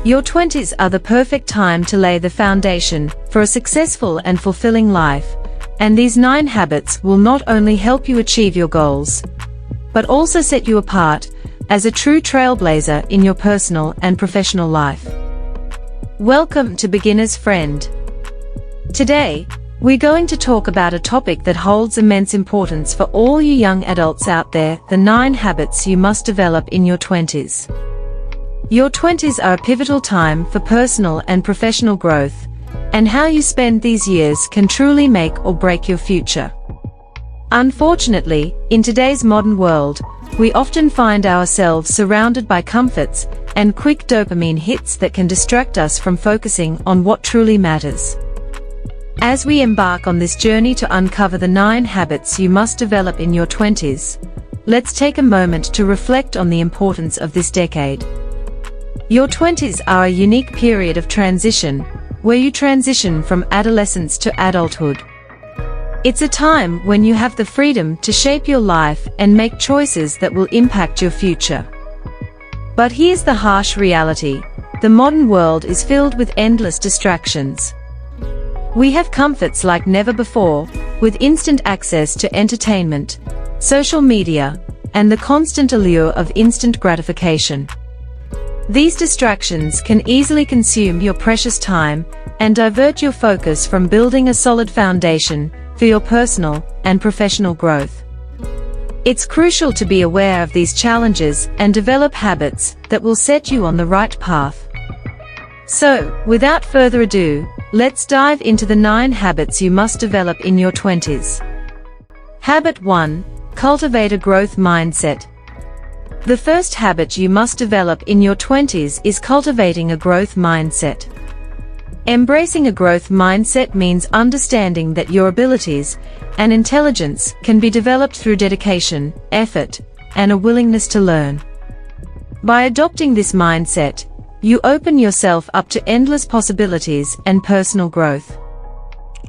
Your 20s are the perfect time to lay the foundation for a successful and fulfilling life, and these 9 habits will not only help you achieve your goals, but also set you apart as a true trailblazer in your personal and professional life. Welcome to Beginner's Friend. Today, we're going to talk about a topic that holds immense importance for all you young adults out there: the 9 habits you must develop in your 20s. Your 20s are a pivotal time for personal and professional growth, and how you spend these years can truly make or break your future. Unfortunately, in today's modern world, we often find ourselves surrounded by comforts and quick dopamine hits that can distract us from focusing on what truly matters. As we embark on this journey to uncover the 9 habits you must develop in your 20s, let's take a moment to reflect on the importance of this decade. Your 20s are a unique period of transition, where you transition from adolescence to adulthood. It's a time when you have the freedom to shape your life and make choices that will impact your future. But here's the harsh reality: the modern world is filled with endless distractions. We have comforts like never before, with instant access to entertainment, social media, and the constant allure of instant gratification. These distractions can easily consume your precious time and divert your focus from building a solid foundation for your personal and professional growth. It's crucial to be aware of these challenges and develop habits that will set you on the right path. So, without further ado, let's dive into the 9 habits you must develop in your 20s. Habit 1. Cultivate a growth mindset. The first habit you must develop in your 20s is cultivating a growth mindset. Embracing a growth mindset means understanding that your abilities and intelligence can be developed through dedication, effort, and a willingness to learn. By adopting this mindset, you open yourself up to endless possibilities and personal growth.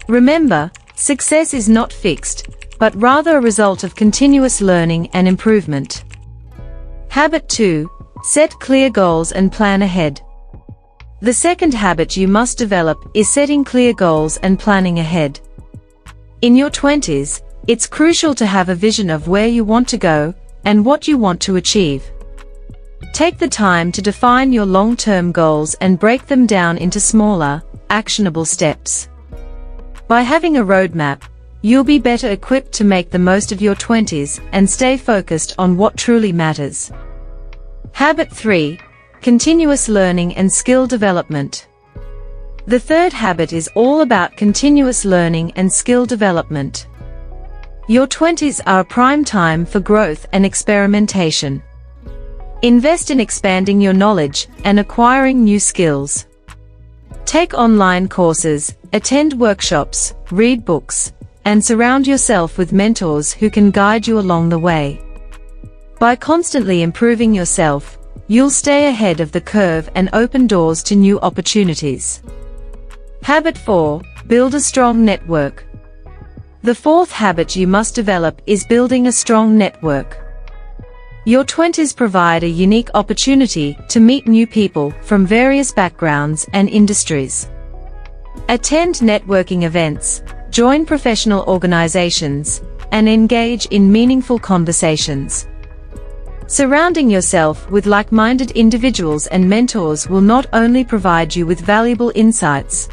Remember, success is not fixed, but rather a result of continuous learning and improvement. Habit 2. Set clear goals and plan ahead. The second habit you must develop is setting clear goals and planning ahead. In your 20s, it's crucial to have a vision of where you want to go and what you want to achieve. Take the time to define your long-term goals and break them down into smaller, actionable steps. By having a roadmap, you'll be better equipped to make the most of your 20s and stay focused on what truly matters. Habit 3. Continuous learning and skill development. The third habit is all about continuous learning and skill development. Your 20s are a prime time for growth and experimentation. Invest in expanding your knowledge and acquiring new skills. Take online courses, attend workshops, read books, and surround yourself with mentors who can guide you along the way. By constantly improving yourself, you'll stay ahead of the curve and open doors to new opportunities. Habit 4. Build a strong network. The fourth habit you must develop is building a strong network. Your 20s provide a unique opportunity to meet new people from various backgrounds and industries. Attend networking events, join professional organizations, and engage in meaningful conversations. Surrounding yourself with like-minded individuals and mentors will not only provide you with valuable insights,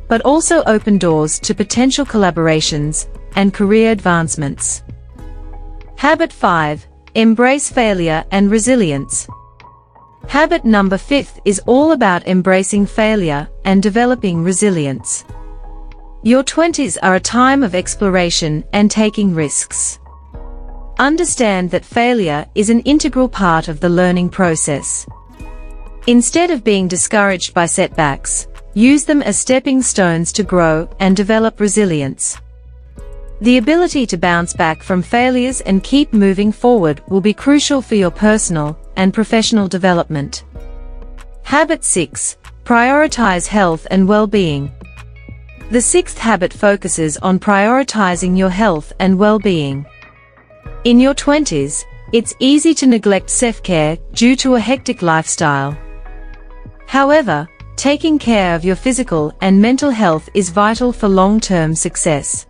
but also open doors to potential collaborations and career advancements. Habit 5. Embrace failure and resilience. Habit number 5 is all about embracing failure and developing resilience. Your 20s are a time of exploration and taking risks. Understand that failure is an integral part of the learning process. Instead of being discouraged by setbacks, use them as stepping stones to grow and develop resilience. The ability to bounce back from failures and keep moving forward will be crucial for your personal and professional development. Habit 6. Prioritize health and well-being. The 6th habit focuses on prioritizing your health and well-being. In your 20s, it's easy to neglect self-care due to a hectic lifestyle. However, taking care of your physical and mental health is vital for long-term success.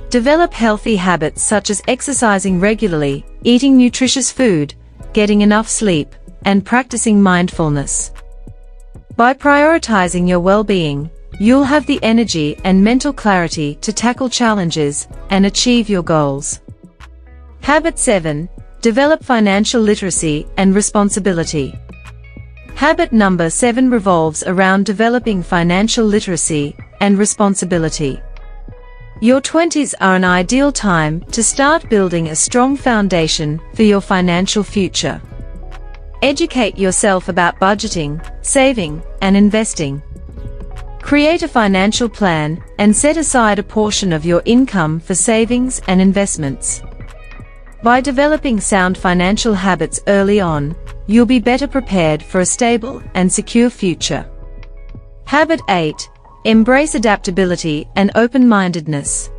Develop healthy habits such as exercising regularly, eating nutritious food, getting enough sleep, and practicing mindfulness. By prioritizing your well-being, you'll have the energy and mental clarity to tackle challenges and achieve your goals. Habit 7. Develop financial literacy and responsibility. Habit number 7 revolves around developing financial literacy and responsibility. Your 20s are an ideal time to start building a strong foundation for your financial future. Educate yourself about budgeting, saving, and investing. Create a financial plan and set aside a portion of your income for savings and investments. By developing sound financial habits early on, you'll be better prepared for a stable and secure future. Habit 8. Embrace adaptability and open-mindedness.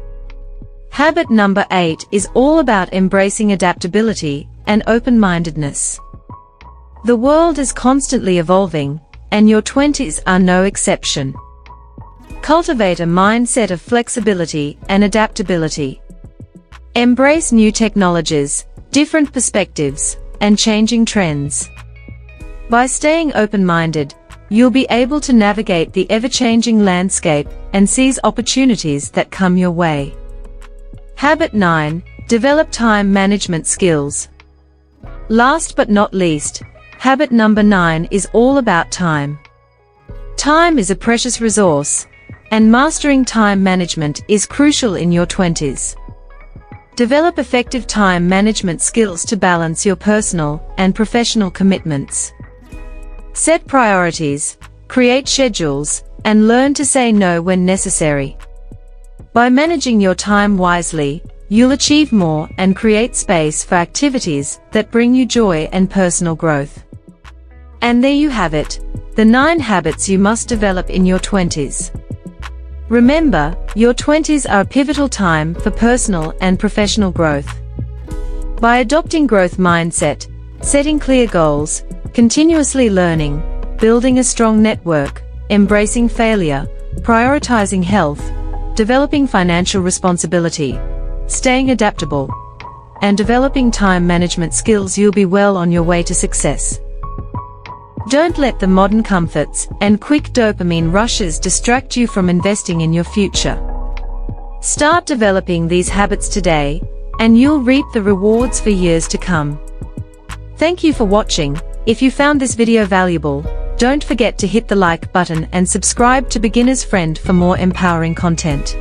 Habit number 8 is all about embracing adaptability and open-mindedness. The world is constantly evolving, and your 20s are no exception. Cultivate a mindset of flexibility and adaptability. Embrace new technologies, different perspectives, and changing trends. By staying open-minded, you'll be able to navigate the ever-changing landscape and seize opportunities that come your way. Habit 9. Develop time management skills. Last but not least, habit number 9 is all about time. Time is a precious resource, and mastering time management is crucial in your 20s. Develop effective time management skills to balance your personal and professional commitments. Set priorities, create schedules, and learn to say no when necessary. By managing your time wisely, you'll achieve more and create space for activities that bring you joy and personal growth. And there you have it, the 9 habits you must develop in your 20s. Remember, your 20s are a pivotal time for personal and professional growth. By adopting growth mindset, setting clear goals, continuously learning, building a strong network, embracing failure, prioritizing health, developing financial responsibility, staying adaptable, and developing time management skills, you'll be well on your way to success. Don't let the modern comforts and quick dopamine rushes distract you from investing in your future. Start developing these habits today, and you'll reap the rewards for years to come. Thank you for watching. If you found this video valuable, don't forget to hit the like button and subscribe to Beginner's Friend for more empowering content.